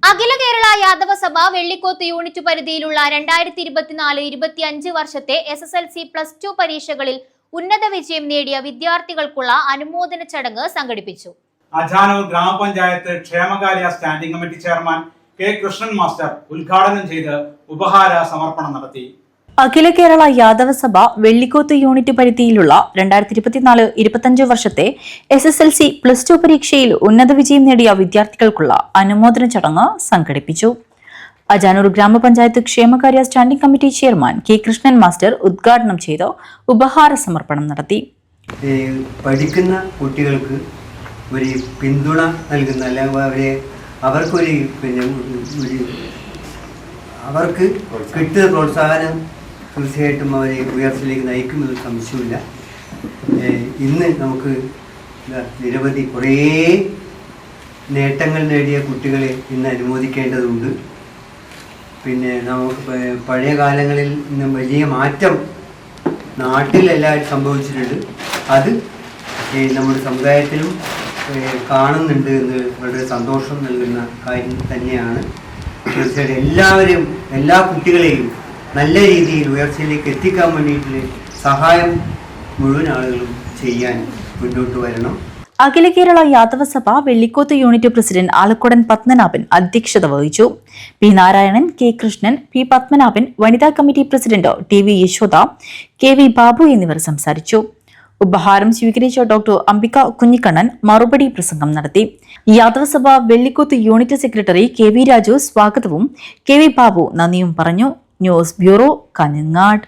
അഖില Kerala Yadava Sabha Vellikoth unit പരിധിയിലുള്ള 2024-25 വർഷത്തെ SSLC +2 പരീക്ഷകളിൽ ഉന്നത വിജയം നേടിയ വിദ്യാർത്ഥികൾക്കുള്ള അനുമോദന ചടങ്ങ് സംഘടിപ്പിച്ചു. അജാനൂർ ഗ്രാമപഞ്ചായത്ത് ക്ഷേമകാര്യ standing committee chairman K Krishnan master ഉദ്ഘാടനം ചെയ്ത് ഉപഹാര സമർപ്പണം നടത്തി. അഖില കേരള യാദവ സഭ വെള്ളിക്കോത്ത് യൂണിറ്റ് പരിധിയിലുള്ള 2024-25 വർഷത്തെ SSLC +2 പരീക്ഷയിൽ ഉന്നത വിജയം നേടിയ വിദ്യാർത്ഥികൾക്കുള്ള അനുമോദന ചടങ്ങ് സംഘടിപ്പിച്ചു. അജാനൂർ ഗ്രാമപഞ്ചായത്ത് ക്ഷേമകാര്യ standing committee chairman K Krishnan master ഉദ്ഘാടനം ചെയ്ത് ഉപഹാര സമർപ്പണം നടത്തി. പഠിക്കുന്ന കുട്ടികൾക്ക് ഒരു പിന്തുണ നൽകുന്ന അല്ലെങ്കിൽ അവർക്ക് കിട്ടുന്ന പ്രോത്സാഹനം തീർച്ചയായിട്ടും അവരെ ഉയർച്ചയിലേക്ക് നയിക്കുമെന്ന് സംശയമില്ല. ഇന്ന് നമുക്ക് നിരവധി കുറേ നേട്ടങ്ങൾ നേടിയ കുട്ടികളെ ഇന്ന് അനുമോദിക്കേണ്ടതുണ്ട്. പിന്നെ നമുക്ക് പഴയ കാലങ്ങളിൽ നിന്ന് വലിയ മാറ്റം നാട്ടിലെല്ലാവരും സംഭവിച്ചിട്ടുണ്ട്. അത് നമ്മുടെ സമുദായത്തിലും കാണുന്നുണ്ട് എന്ന് വളരെ സന്തോഷം നൽകുന്ന കാര്യം തന്നെയാണ്. തീർച്ചയായിട്ടും എല്ലാ കുട്ടികളെയും നല്ല രീതിയിൽ ഉയർച്ചയിലേക്ക് എത്തിക്കാൻ വേണ്ടിയിട്ട് സഹായം മുഴുവൻ ആളുകളും ചെയ്യാൻ മുന്നോട്ട് വരണം. അഖില കേരള യാദവ സഭ വെള്ളിക്കോത്ത് യൂണിറ്റ് പ്രസിഡന്റ് ആലക്കുടൻ പത്മനാഭൻ അധ്യക്ഷത വഹിച്ചു. P Narayanan, K Krishnan, P Padmanabhan, വനിതാ committee president TV Yashoda, KV Babu എന്നിവർ സംസാരിച്ചു. ഉപഹാരം സ്വീകരിച്ച ഡോക്ടർ അംബിക കുഞ്ഞിക്കണ്ണൻ മറുപടി പ്രസംഗം നടത്തി. Yadava Sabha Vellikoth unit secretary KV Raju സ്വാഗതവും KV ബാബു നന്ദിയും പറഞ്ഞു. News bureau, Kanhangad.